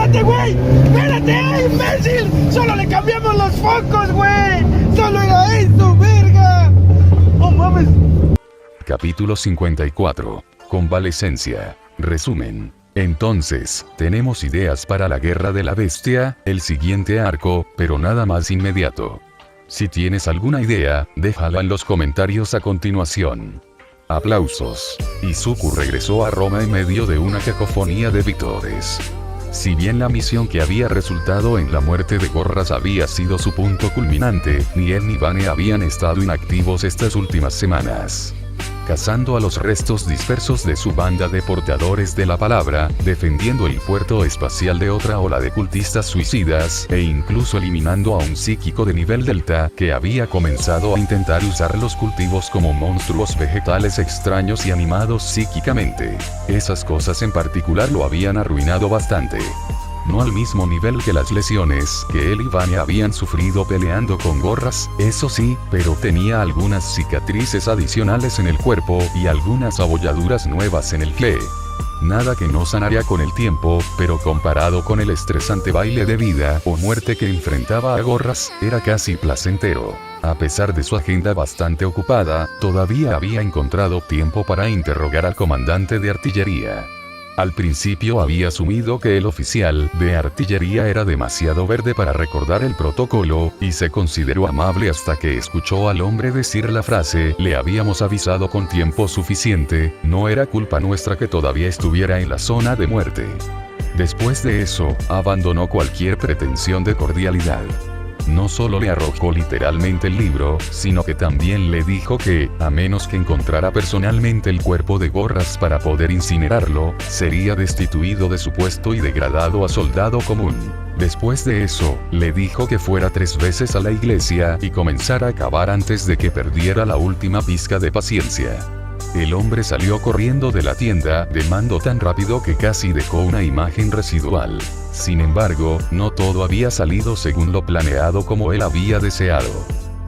¡Espérate, güey! ¡Espérate, imbécil! ¡Solo le cambiamos los focos, güey! ¡Solo era esto, verga! ¡Oh, mames! Capítulo 54. Convalecencia. Resumen. Entonces, tenemos ideas para la Guerra de la Bestia, el siguiente arco, pero nada más inmediato. Si tienes alguna idea, déjala en los comentarios a continuación. Aplausos. Izuku regresó a Roma en medio de una cacofonía de vítores. Si bien la misión que había resultado en la muerte de Gorras había sido su punto culminante, ni él ni Vane habían estado inactivos estas últimas semanas, cazando a los restos dispersos de su banda de portadores de la palabra, defendiendo el puerto espacial de otra ola de cultistas suicidas, e incluso eliminando a un psíquico de nivel delta, que había comenzado a intentar usar los cultivos como monstruos vegetales extraños y animados psíquicamente. Esas cosas en particular lo habían arruinado bastante. No al mismo nivel que las lesiones que él y Vane habían sufrido peleando con Gorras, eso sí, pero tenía algunas cicatrices adicionales en el cuerpo y algunas abolladuras nuevas en el cle. Nada que no sanaría con el tiempo, pero comparado con el estresante baile de vida o muerte que enfrentaba a Gorras, era casi placentero. A pesar de su agenda bastante ocupada, todavía había encontrado tiempo para interrogar al comandante de artillería. Al principio había asumido que el oficial de artillería era demasiado verde para recordar el protocolo, y se consideró amable hasta que escuchó al hombre decir la frase: "Le habíamos avisado con tiempo suficiente, no era culpa nuestra que todavía estuviera en la zona de muerte". Después de eso, abandonó cualquier pretensión de cordialidad. No solo le arrojó literalmente el libro, sino que también le dijo que, a menos que encontrara personalmente el cuerpo de Gorras para poder incinerarlo, sería destituido de su puesto y degradado a soldado común. Después de eso, le dijo que fuera 3 veces a la iglesia y comenzara a cavar antes de que perdiera la última pizca de paciencia. El hombre salió corriendo de la tienda de mando tan rápido que casi dejó una imagen residual. Sin embargo, no todo había salido según lo planeado como él había deseado.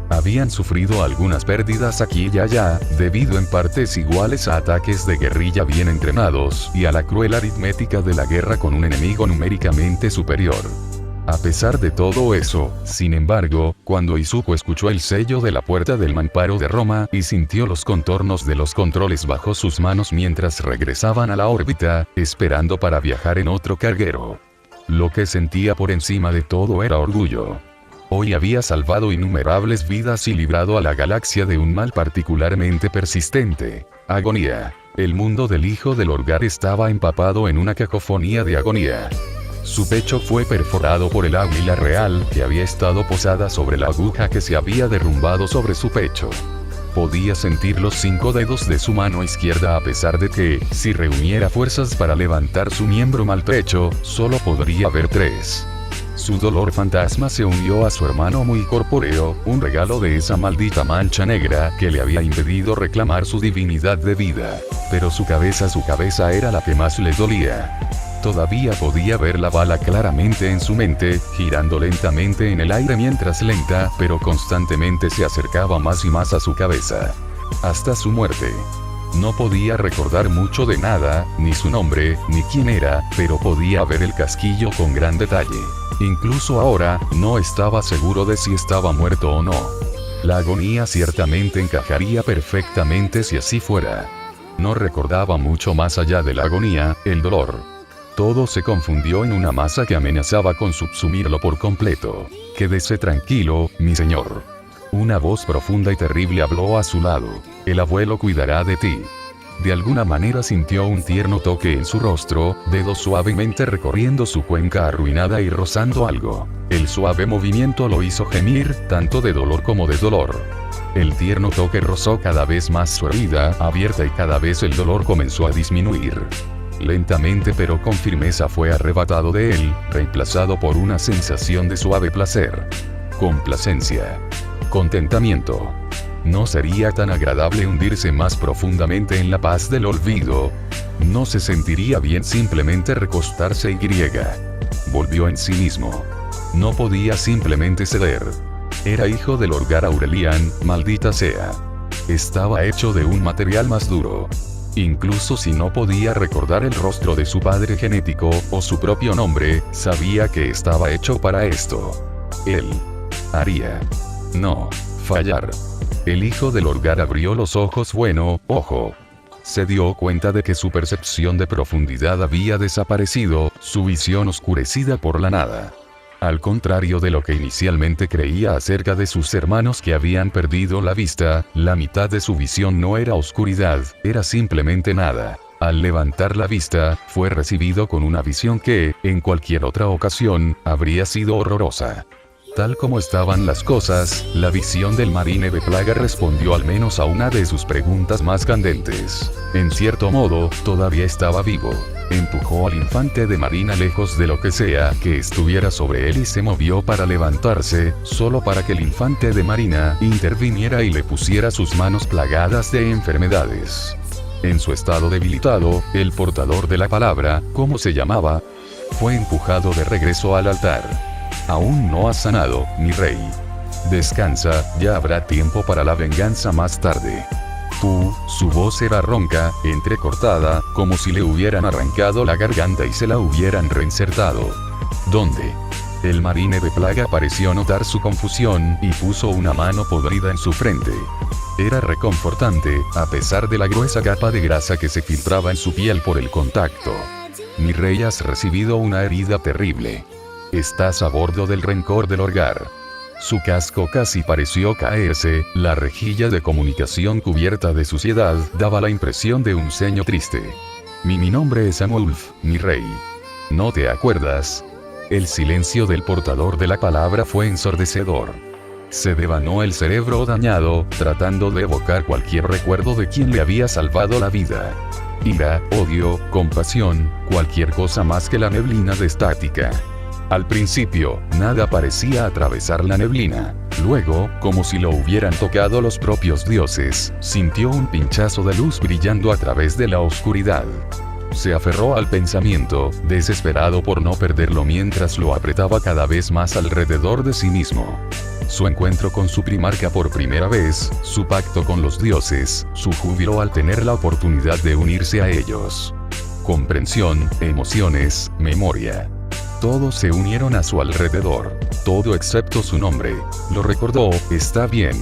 Habían sufrido algunas pérdidas aquí y allá, debido en partes iguales a ataques de guerrilla bien entrenados y a la cruel aritmética de la guerra con un enemigo numéricamente superior. A pesar de todo eso, sin embargo, cuando Izuku escuchó el sello de la puerta del mamparo de Roma y sintió los contornos de los controles bajo sus manos mientras regresaban a la órbita, esperando para viajar en otro carguero, lo que sentía por encima de todo era orgullo. Hoy había salvado innumerables vidas y librado a la galaxia de un mal particularmente persistente: agonía. El mundo del hijo del Orgar estaba empapado en una cacofonía de agonía. Su pecho fue perforado por el águila real que había estado posada sobre la aguja que se había derrumbado sobre su pecho. Podía sentir los 5 dedos de su mano izquierda a pesar de que, si reuniera fuerzas para levantar su miembro maltrecho, solo podría haber 3. Su dolor fantasma se unió a su hermano muy corpóreo, un regalo de esa maldita mancha negra que le había impedido reclamar su divinidad de vida. Pero su cabeza era la que más le dolía. Todavía podía ver la bala claramente en su mente, girando lentamente en el aire mientras lenta, pero constantemente se acercaba más y más a su cabeza. Hasta su muerte. No podía recordar mucho de nada, ni su nombre, ni quién era, pero podía ver el casquillo con gran detalle. Incluso ahora, no estaba seguro de si estaba muerto o no. La agonía ciertamente encajaría perfectamente si así fuera. No recordaba mucho más allá de la agonía, el dolor. Todo se confundió en una masa que amenazaba con subsumirlo por completo. «Quédese tranquilo, mi señor». Una voz profunda y terrible habló a su lado. «El abuelo cuidará de ti». De alguna manera sintió un tierno toque en su rostro, dedos suavemente recorriendo su cuenca arruinada y rozando algo. El suave movimiento lo hizo gemir, tanto de dolor como de dolor. El tierno toque rozó cada vez más su herida abierta y cada vez el dolor comenzó a disminuir. Lentamente pero con firmeza fue arrebatado de él, reemplazado por una sensación de suave placer. Complacencia. Contentamiento. ¿No sería tan agradable hundirse más profundamente en la paz del olvido? ¿No se sentiría bien simplemente recostarse y griega? Volvió en sí mismo. No podía simplemente ceder. Era hijo del Orgar Aurelian, maldita sea. Estaba hecho de un material más duro. Incluso si no podía recordar el rostro de su padre genético, o su propio nombre, sabía que estaba hecho para esto. Él haría no fallar. El hijo del Lorgar abrió los ojos. Ojo. Se dio cuenta de que su percepción de profundidad había desaparecido, su visión oscurecida por la nada. Al contrario de lo que inicialmente creía acerca de sus hermanos que habían perdido la vista, la mitad de su visión no era oscuridad, era simplemente nada. Al levantar la vista, fue recibido con una visión que, en cualquier otra ocasión, habría sido horrorosa. Tal como estaban las cosas, la visión del marine de Plaga respondió al menos a una de sus preguntas más candentes. En cierto modo, todavía estaba vivo. Empujó al infante de marina lejos de lo que sea que estuviera sobre él y se movió para levantarse, solo para que el infante de marina interviniera y le pusiera sus manos plagadas de enfermedades. En su estado debilitado, el portador de la palabra, ¿cómo se llamaba?, fue empujado de regreso al altar. Aún no has sanado, mi rey. Descansa, ya habrá tiempo para la venganza más tarde. Su voz era ronca, entrecortada, como si le hubieran arrancado la garganta y se la hubieran reinsertado. ¿Dónde? El marine de Plaga pareció notar su confusión y puso una mano podrida en su frente. Era reconfortante, a pesar de la gruesa capa de grasa que se filtraba en su piel por el contacto. Mi rey, has recibido una herida terrible. Estás a bordo del Rencor del Lorgar. Su casco casi pareció caerse, la rejilla de comunicación cubierta de suciedad daba la impresión de un ceño triste. Mi nombre es Amulf, mi rey. ¿No te acuerdas? El silencio del portador de la palabra fue ensordecedor. Se devanó el cerebro dañado, tratando de evocar cualquier recuerdo de quien le había salvado la vida. Ira, odio, compasión, cualquier cosa más que la neblina de estática. Al principio, nada parecía atravesar la neblina. Luego, como si lo hubieran tocado los propios dioses, sintió un pinchazo de luz brillando a través de la oscuridad. Se aferró al pensamiento, desesperado por no perderlo mientras lo apretaba cada vez más alrededor de sí mismo. Su encuentro con su primarca por primera vez, su pacto con los dioses, su júbilo al tener la oportunidad de unirse a ellos. Comprensión, emociones, memoria. Todos se unieron a su alrededor. Todo excepto su nombre. Lo recordó, está bien.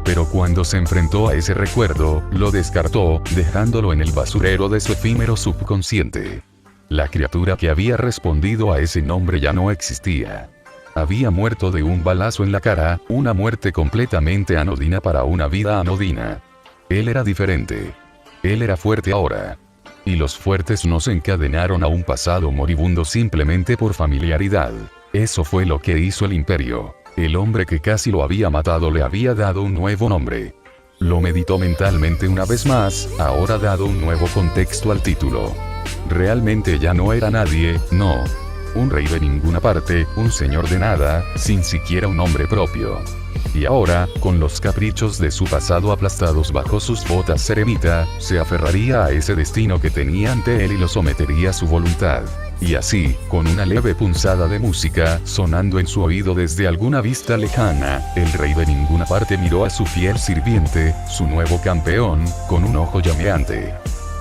Pero cuando se enfrentó a ese recuerdo, lo descartó, dejándolo en el basurero de su efímero subconsciente. La criatura que había respondido a ese nombre ya no existía. Había muerto de un balazo en la cara, una muerte completamente anodina para una vida anodina. Él era diferente. Él era fuerte ahora. Y los fuertes no se encadenaron a un pasado moribundo simplemente por familiaridad. Eso fue lo que hizo el imperio. El hombre que casi lo había matado le había dado un nuevo nombre. Lo meditó mentalmente una vez más, ahora dado un nuevo contexto al título. Realmente ya no era nadie, no. Un rey de ninguna parte, un señor de nada, sin siquiera un nombre propio. Y ahora, con los caprichos de su pasado aplastados bajo sus botas eremita, se aferraría a ese destino que tenía ante él y lo sometería a su voluntad. Y así, con una leve punzada de música sonando en su oído desde alguna vista lejana, el rey de ninguna parte miró a su fiel sirviente, su nuevo campeón, con un ojo llameante.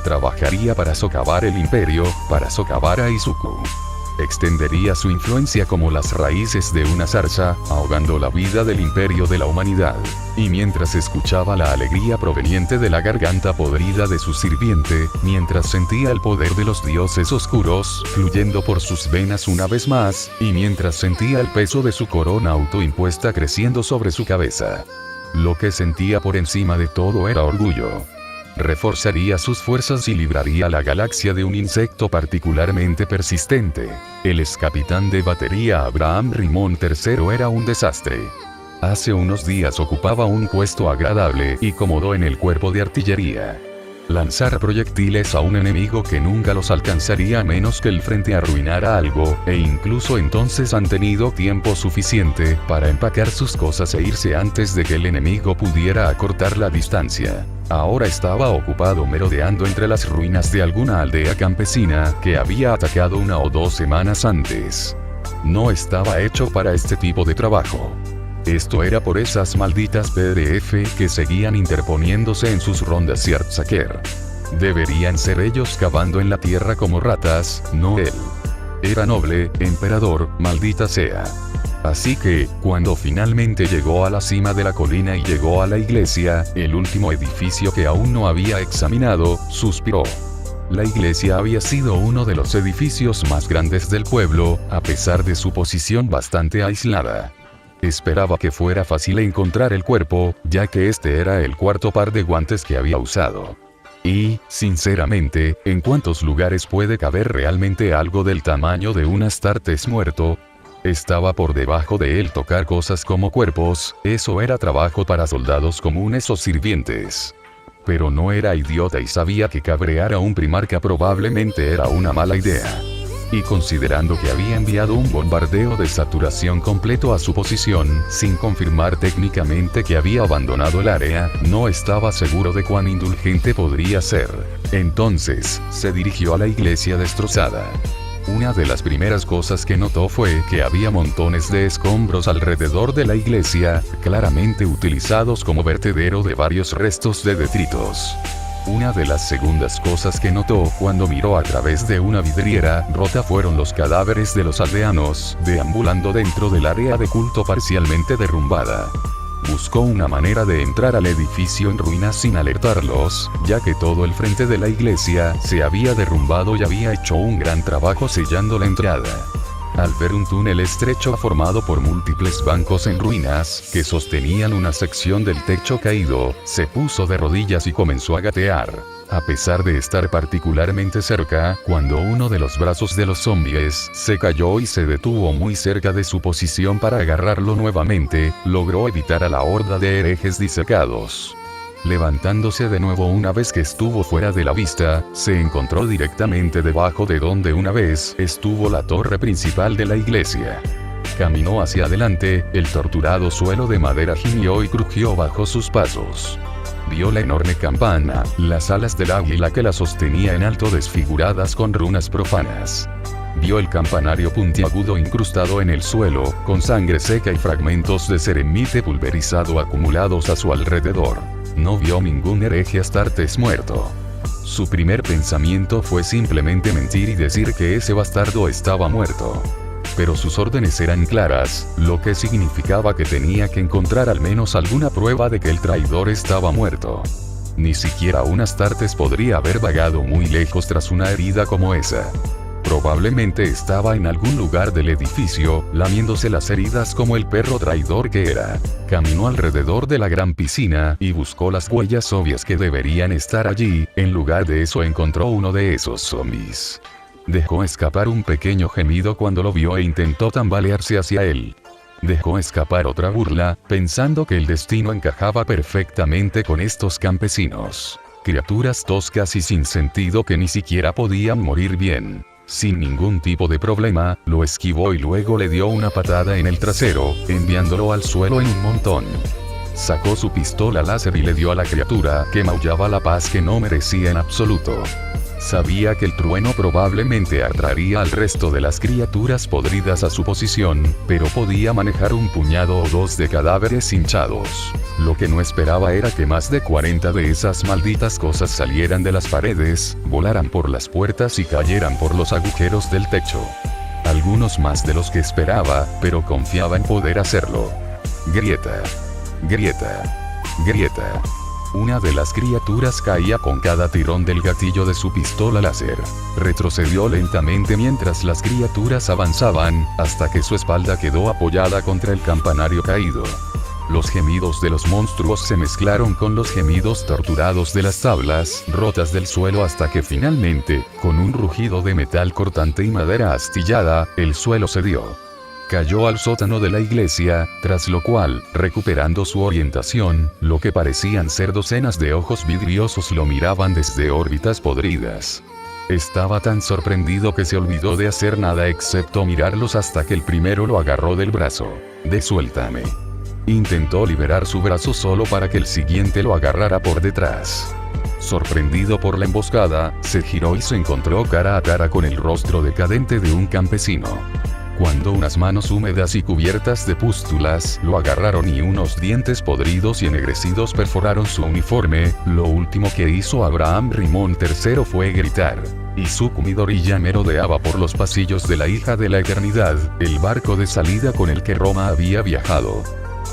Trabajaría para socavar el imperio, para socavar a Izuku. Extendería su influencia como las raíces de una zarza, ahogando la vida del imperio de la humanidad. Y mientras escuchaba la alegría proveniente de la garganta podrida de su sirviente, mientras sentía el poder de los dioses oscuros, fluyendo por sus venas una vez más, y mientras sentía el peso de su corona autoimpuesta creciendo sobre su cabeza. Lo que sentía por encima de todo era orgullo. Reforzaría sus fuerzas y libraría a la galaxia de un insecto particularmente persistente. El excapitán de batería Abraham Rimón III era un desastre. Hace unos días ocupaba un puesto agradable y cómodo en el cuerpo de artillería. Lanzar proyectiles a un enemigo que nunca los alcanzaría a menos que el frente arruinara algo, e incluso entonces han tenido tiempo suficiente para empacar sus cosas e irse antes de que el enemigo pudiera acortar la distancia. Ahora estaba ocupado merodeando entre las ruinas de alguna aldea campesina que había atacado 1 o 2 semanas antes. No estaba hecho para este tipo de trabajo. Esto era por esas malditas PDF que seguían interponiéndose en sus rondas y Artsaker. Deberían ser ellos cavando en la tierra como ratas, no él. Era noble, emperador, maldita sea. Así que, cuando finalmente llegó a la cima de la colina y llegó a la iglesia, el último edificio que aún no había examinado, suspiró. La iglesia había sido uno de los edificios más grandes del pueblo, a pesar de su posición bastante aislada. Esperaba que fuera fácil encontrar el cuerpo, ya que este era el cuarto par de guantes que había usado. Y, sinceramente, ¿en cuántos lugares puede caber realmente algo del tamaño de un Astartes muerto? Estaba por debajo de él tocar cosas como cuerpos, eso era trabajo para soldados comunes o sirvientes. Pero no era idiota y sabía que cabrear a un primarca probablemente era una mala idea. Y considerando que había enviado un bombardeo de saturación completo a su posición, sin confirmar técnicamente que había abandonado el área, no estaba seguro de cuán indulgente podría ser. Entonces, se dirigió a la iglesia destrozada. Una de las primeras cosas que notó fue que había montones de escombros alrededor de la iglesia, claramente utilizados como vertedero de varios restos de detritos. Una de las segundas cosas que notó cuando miró a través de una vidriera rota fueron los cadáveres de los aldeanos, deambulando dentro del área de culto parcialmente derrumbada. Buscó una manera de entrar al edificio en ruinas sin alertarlos, ya que todo el frente de la iglesia se había derrumbado y había hecho un gran trabajo sellando la entrada. Al ver un túnel estrecho formado por múltiples bancos en ruinas, que sostenían una sección del techo caído, se puso de rodillas y comenzó a gatear. A pesar de estar particularmente cerca, cuando uno de los brazos de los zombies se cayó y se detuvo muy cerca de su posición para agarrarlo nuevamente, logró evitar a la horda de herejes disecados. Levantándose de nuevo una vez que estuvo fuera de la vista, se encontró directamente debajo de donde una vez estuvo la torre principal de la iglesia. Caminó hacia adelante, el torturado suelo de madera gimió y crujió bajo sus pasos. Vio la enorme campana, las alas del águila que la sostenía en alto desfiguradas con runas profanas. Vio el campanario puntiagudo incrustado en el suelo, con sangre seca y fragmentos de ceremite pulverizado acumulados a su alrededor. No vio ningún hereje Astartes muerto. Su primer pensamiento fue simplemente mentir y decir que ese bastardo estaba muerto. Pero sus órdenes eran claras, lo que significaba que tenía que encontrar al menos alguna prueba de que el traidor estaba muerto. Ni siquiera un Astartes podría haber vagado muy lejos tras una herida como esa. Probablemente estaba en algún lugar del edificio, lamiéndose las heridas como el perro traidor que era. Caminó alrededor de la gran piscina y buscó las huellas obvias que deberían estar allí. En lugar de eso encontró uno de esos zombies. Dejó escapar un pequeño gemido cuando lo vio e intentó tambalearse hacia él. Dejó escapar otra burla, pensando que el destino encajaba perfectamente con estos campesinos. Criaturas toscas y sin sentido que ni siquiera podían morir bien. Sin ningún tipo de problema, lo esquivó y luego le dio una patada en el trasero, enviándolo al suelo en un montón. Sacó su pistola láser y le dio a la criatura que maullaba la paz que no merecía en absoluto. Sabía que el trueno probablemente atraería al resto de las criaturas podridas a su posición, pero podía manejar un puñado o dos de cadáveres hinchados. Lo que no esperaba era que más de 40 de esas malditas cosas salieran de las paredes, volaran por las puertas y cayeran por los agujeros del techo. Algunos más de los que esperaba, pero confiaba en poder hacerlo. Grieta. Grieta. Grieta. Una de las criaturas caía con cada tirón del gatillo de su pistola láser. Retrocedió lentamente mientras las criaturas avanzaban, hasta que su espalda quedó apoyada contra el campanario caído. Los gemidos de los monstruos se mezclaron con los gemidos torturados de las tablas rotas del suelo hasta que finalmente, con un rugido de metal cortante y madera astillada, el suelo cedió. Cayó al sótano de la iglesia, tras lo cual, recuperando su orientación, lo que parecían ser docenas de ojos vidriosos lo miraban desde órbitas podridas. Estaba tan sorprendido que se olvidó de hacer nada excepto mirarlos hasta que el primero lo agarró del brazo. Suéltame. Intentó liberar su brazo solo para que el siguiente lo agarrara por detrás. Sorprendido por la emboscada, se giró y se encontró cara a cara con el rostro decadente de un campesino. cuando unas manos húmedas y cubiertas de pústulas lo agarraron y unos dientes podridos y ennegrecidos perforaron su uniforme, lo último que hizo Abraham Rimón III fue gritar. Izuku Midoriya merodeaba por los pasillos de la hija de la eternidad, el barco de salida con el que Roma había viajado.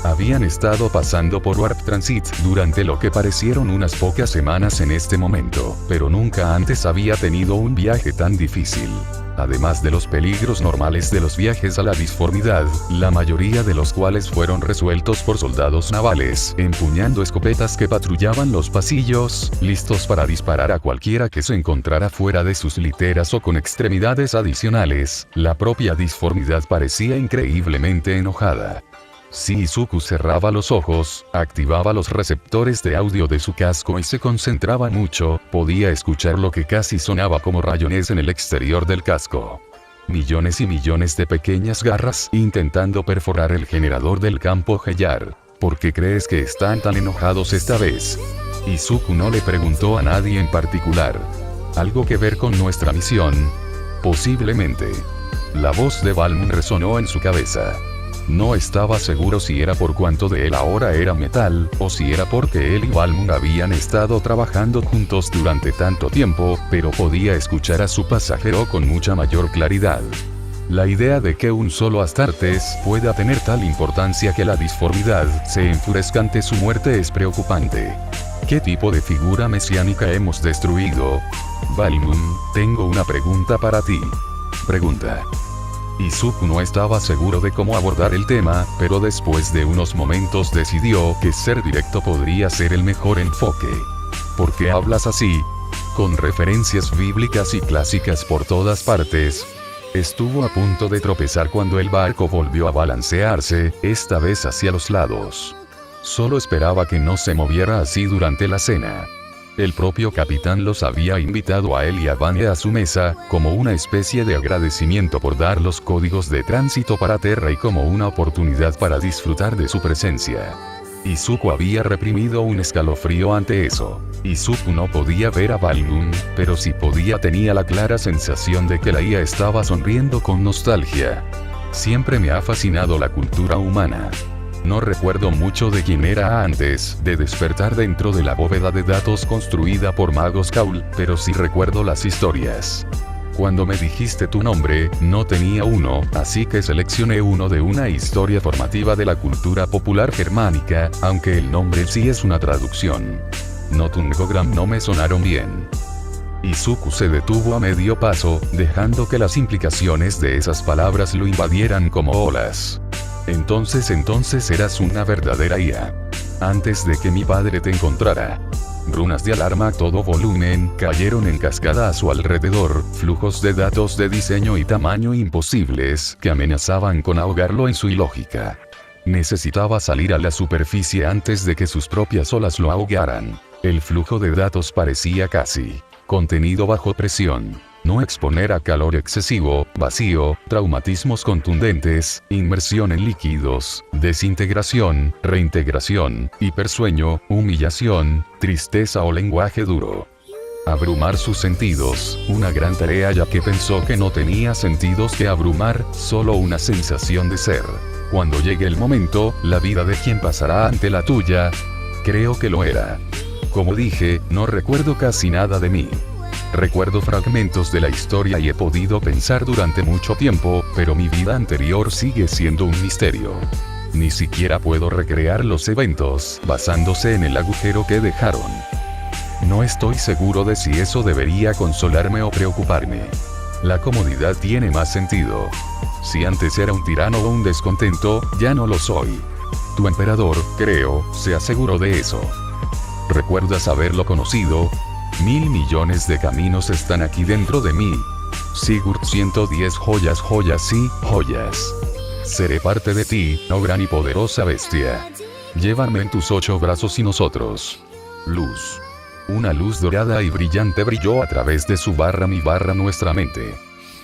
Habían estado pasando por Warp Transit durante lo que parecieron unas pocas semanas en este momento, pero nunca antes había tenido un viaje tan difícil. Además de los peligros normales de los viajes a la disformidad, la mayoría de los cuales fueron resueltos por soldados navales, empuñando escopetas que patrullaban los pasillos, listos para disparar a cualquiera que se encontrara fuera de sus literas o con extremidades adicionales, la propia disformidad parecía increíblemente enojada. Si Izuku cerraba los ojos, activaba los receptores de audio de su casco y se concentraba mucho, podía escuchar lo que casi sonaba como rayones en el exterior del casco. Millones y millones de pequeñas garras intentando perforar el generador del campo Heyar. ¿Por qué crees que están tan enojados esta vez? Izuku no le preguntó a nadie en particular. ¿Algo que ver con nuestra misión? Posiblemente. La voz de Balmun resonó en su cabeza. No estaba seguro si era por cuanto de él ahora era metal, o si era porque él y Balmun habían estado trabajando juntos durante tanto tiempo, pero podía escuchar a su pasajero con mucha mayor claridad. La idea de que un solo Astartes pueda tener tal importancia que la disformidad se enfurezca ante su muerte es preocupante. ¿Qué tipo de figura mesiánica hemos destruido? Balmun, tengo una pregunta para ti. Pregunta. Izuku no estaba seguro de cómo abordar el tema, pero después de unos momentos decidió que ser directo podría ser el mejor enfoque. ¿Por qué hablas así? Con referencias bíblicas y clásicas por todas partes. Estuvo a punto de tropezar cuando el barco volvió a balancearse, esta vez hacia los lados. Solo esperaba que no se moviera así durante la cena. El propio capitán los había invitado a él y a Vane a su mesa, como una especie de agradecimiento por dar los códigos de tránsito para Terra y como una oportunidad para disfrutar de su presencia. Izuku había reprimido un escalofrío ante eso. Izuku no podía ver a Balmun, pero si podía tenía la clara sensación de que la IA estaba sonriendo con nostalgia. Siempre me ha fascinado la cultura humana. No recuerdo mucho de quién era antes de despertar dentro de la bóveda de datos construida por Magos Kaul, pero sí recuerdo las historias. Cuando me dijiste tu nombre, no tenía uno, así que seleccioné uno de una historia formativa de la cultura popular germánica, aunque el nombre sí es una traducción. Notungogram no me sonaron bien. Izuku se detuvo a medio paso, dejando que las implicaciones de esas palabras lo invadieran como olas. Entonces eras una verdadera IA. Antes de que mi padre te encontrara. Runas de alarma a todo volumen cayeron en cascada a su alrededor, flujos de datos de diseño y tamaño imposibles que amenazaban con ahogarlo en su ilógica. Necesitaba salir a la superficie antes de que sus propias olas lo ahogaran. El flujo de datos parecía casi contenido bajo presión. No exponer a calor excesivo, vacío, traumatismos contundentes, inmersión en líquidos, desintegración, reintegración, hipersueño, humillación, tristeza o lenguaje duro. Abrumar sus sentidos, una gran tarea ya que pensó que no tenía sentidos que abrumar, solo una sensación de ser. Cuando llegue el momento, la vida de quien pasará ante la tuya. Creo que lo era. Como dije, no recuerdo casi nada de mí. Recuerdo fragmentos de la historia y he podido pensar durante mucho tiempo, pero mi vida anterior sigue siendo un misterio. Ni siquiera puedo recrear los eventos, basándose en el agujero que dejaron. No estoy seguro de si eso debería consolarme o preocuparme. La comodidad tiene más sentido. Si antes era un tirano o un descontento, ya no lo soy. Tu emperador, creo, se aseguró de eso. ¿Recuerdas haberlo conocido? 1000 millones de caminos están aquí dentro de mí. Sigurd 110 joyas, joyas y joyas. Seré parte de ti, oh gran y poderosa bestia. Llévame en tus 8 brazos y nosotros. Luz. Una luz dorada y brillante brilló a través de su barra mi barra nuestra mente.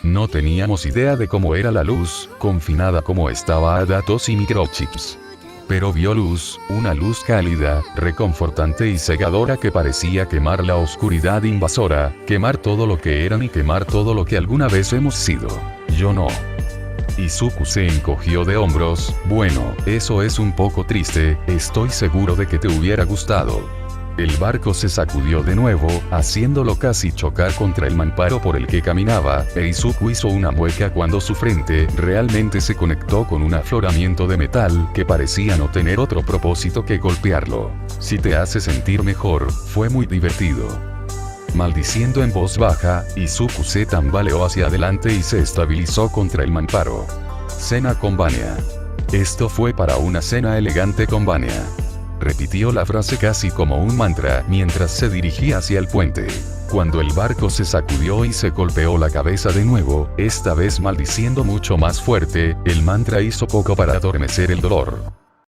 No teníamos idea de cómo era la luz, confinada como estaba a datos y microchips. Pero vio luz, una luz cálida, reconfortante y cegadora que parecía quemar la oscuridad invasora, quemar todo lo que eran y quemar todo lo que alguna vez hemos sido. Yo no. Izuku se encogió de hombros. Bueno, eso es un poco triste, estoy seguro de que te hubiera gustado. El barco se sacudió de nuevo, haciéndolo casi chocar contra el mamparo por el que caminaba, e Izuku hizo una mueca cuando su frente realmente se conectó con un afloramiento de metal que parecía no tener otro propósito que golpearlo. Si te hace sentir mejor, fue muy divertido. Maldiciendo en voz baja, Izuku se tambaleó hacia adelante y se estabilizó contra el mamparo. Cena con Vania. Esto fue para una cena elegante con Vania. Repitió la frase casi como un mantra mientras se dirigía hacia el puente. Cuando el barco se sacudió y se golpeó la cabeza de nuevo, esta vez maldiciendo mucho más fuerte, el mantra hizo poco para adormecer el dolor.